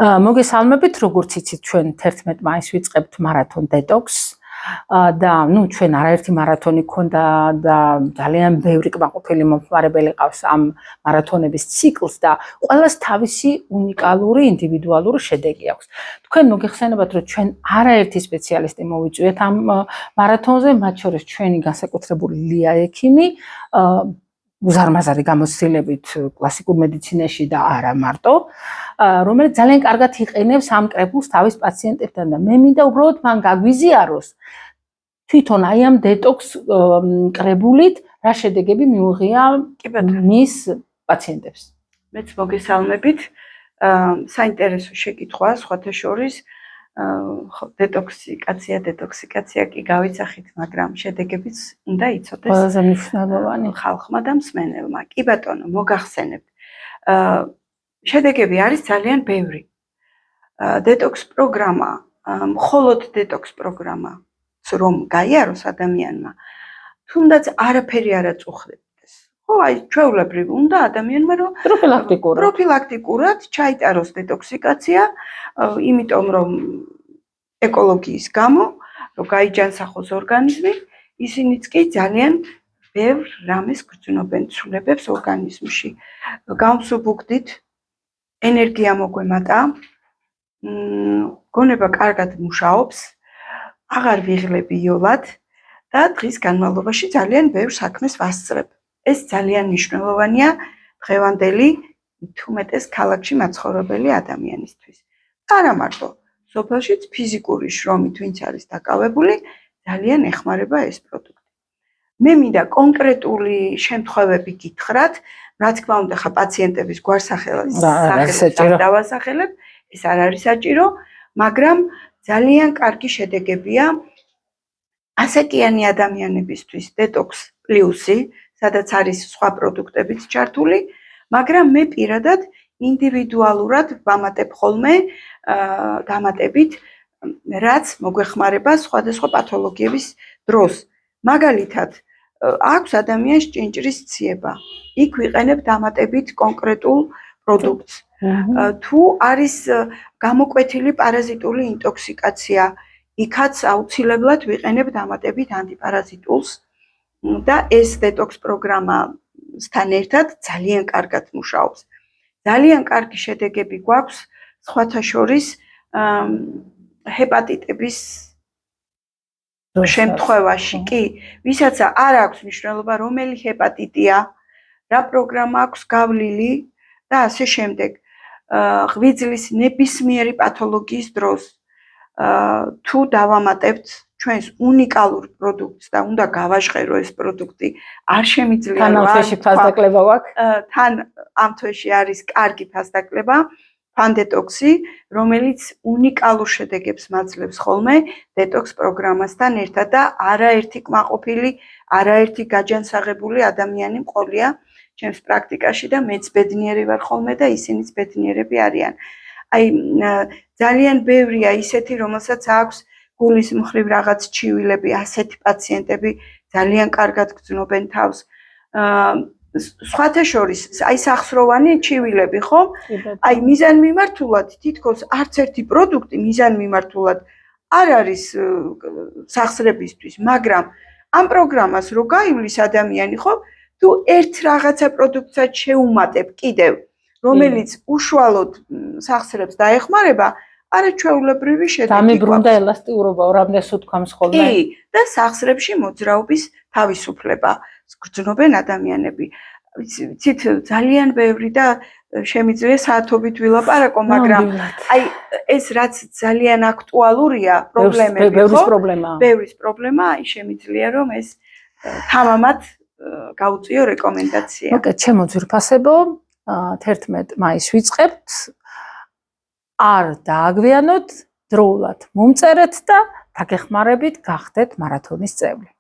მოგესალმებით, როგორც იცით, ჩვენ 11 მაისს ვიწყებთ მარათონ დეტოქს და ჩვენ არაერთი მარათონი ქონდა და ძალიან ბევრი კმაყოფილი მომხმარებელი ყავს ამ მარათონების ციკლს და ყველას თავისი უნიკალური ინდივიდუალური შედეგი აქვს. თქვენ მოგეხსენებათ, რომ ჩვენ არაერთი სპეციალისტი მოვიწვიეთ ამ მარათონზე, მათ შორის ჩვენი განსაკუთრებული ლია ექიმი, უზარმაზარი გამოცდილებით კლასიკურ მედიცინაში და არა მარტო, რომელიც ძალიან კარგად იყენებს ამ კრებულს თავის პაციენტებთან და მე მინდა უბრალოდ მან გაგვიზიაროს თვითონ აი ამ დეტოქს კრებულით რა შედეგები მიუღია მის პაციენტებს. მეც მოგესალმებით. საინტერესო შეკითხვაა, სხვათა შორის დეტოქსიკაცია კი გავიცახით, მაგრამ შედეგებიც უნდა იცოდეს ყველაზე მნიშვნელოვანი ხალხმა და მსმენელმა. კი ბატონო, მოგახსენებთ. შედეგები არის ძალიან ბევრი. დეტოქს პროგრამა, მხოლოდ დეტოქს პროგრამა რომ გაიაროს ადამიანმა, თუნდაც არაფერი არ აწუხებდეს. ხო, აი ჩვეულებრივ უნდა ადამიანმა რომ პროფილაქტიკურად ჩაიტაროს დეტოქსიკაცია, იმიტომ რომ ეკოლოგიის გამო, რომ გაიჯანსახოს ორგანიზმი, ისინიც კი ძალიან ბევრ რამეს გრძნობენ ცვლილებებს ორგანიზმში. გამსუბუქდით, ენერგია მოგვემატა, გონება კარგად მუშაობს, აღარ ვიღლები იოლად და დღის განმავლობაში ძალიან ბევრ საქმეს ვასწრებ. ეს ძალიან მნიშვნელოვანია დღევანდელი თუმეტეს ქალაქში მაცხოვრებელი ადამიანისთვის. არა მარტო სოფელშიც ფიზიკური შრომით ვინც არის დაკავებული, ძალიან ეხმარება ეს პროდუქტი. მე მინდა კონკრეტული შემთხვევები გითხრათ, რა თქმა უნდა, ხა პაციენტების გვარსახელებს დავასახელებ, ეს არ არის საჭირო, მაგრამ ძალიან კარგი შედეგებია ასაკიანი ადამიანებისთვის დეტოქს პლუსი, სადაც არის სხვა პროდუქტებიც ჩართული, მაგრამ მე პირადად ინდივიდუალურად ვამატებ ხოლმე დამატებით, რაც მოგვეხმარება სხვადასხვა პათოლოგიების დროს. მაგალითად, აქვს ადამიანს ჭინჭრის ციება. იქ ვიყენებ დამატებით კონკრეტულ პროდუქტს. თუ არის გამოკვეთილი პარაზიტული ინტოქსიკაცია, იქაც აუცილებლად ვიყენებ დამატებით ანტიპარაზიტულს და ეს დეტოქს პროგრამასთან ერთად ძალიან კარგად მუშაობს. ძალიან კარგი შედეგები გვაქვს სხვათა შორის ჰეპატიტების შემთხვევაში კი, ვისაც არ აქვს მნიშვნელობა რომელი ჰეპატიტია, რა პროგრამა აქვს გავლილი და ასე შემდეგ. ღვიძლის ნებისმიერი პათოლოგიის დროს თუ დავამატებთ ჩვენს უნიკალურ პროდუქტს და უნდა გავაჟღერო ეს პროდუქტი, არ შემიძლია თან ამ თვეში ფასდაკლება გვაქვს. თან ამ თვეში არის კარგი ფასდაკლება, ფანდეტოქსი, რომელიც უნიკალურ შედეგებს მაძლევს ხოლმე დეტოქს პროგრამასთან ერთად და არაერთი კმაყოფილი, არაერთი გაჯანსაღებული ადამიანი მყოლია ჩემს პრაქტიკაში და მეც ბედნიერი ვარ ხოლმე და ისინიც ბედნიერები არიან. აი ძალიან ბევრია ისეთი, რომელსაც აქვს გულის მხრივ რაღაც ჩივილები, ასეთი პაციენტები ძალიან კარგად გრძნობენ თავს. სხვათა შორის, აი სახსროვანი ჩივილები, ხო? აი მიზანმიმართულად თითქოს არც ერთი პროდუქტი მიზანმიმართულად არ არის სახსრებისთვის, მაგრამ ამ პროგრამას რო გაივლის ადამიანი, ხო? თუ ერთ რაღაცა პროდუქტსაც შეუმატებ კიდევ, რომელიც უშუალოდ სახსრებს დაეხმარება, არაჩვეულებრივი შედეგი გვაქვს. დამიბრუნდა ელასტიურობა, რამდენს უთქვამს ხოლმე. კი, და სახსრებში მოძრაობის თავისუფლება გრძნობენ ადამიანები. ვიცით, ძალიან ბევრი და შემიძლია საათობით ვილაპარაკო, მაგრამ აი ეს რაც ძალიან აქტუალურია პრობლემები, ხო? ბევრის პრობლემა, აი შემიძლია რომ ეს თამამად გავუწიო რეკომენდაცია. მოკეთ, ჩემო ძვირფასებო, 11 მაისს ვიწყებთ. არ დააგვიანოთ, დროულად მომწერეთ და დაგეხმარებით გახდეთ მარათონის წევრი.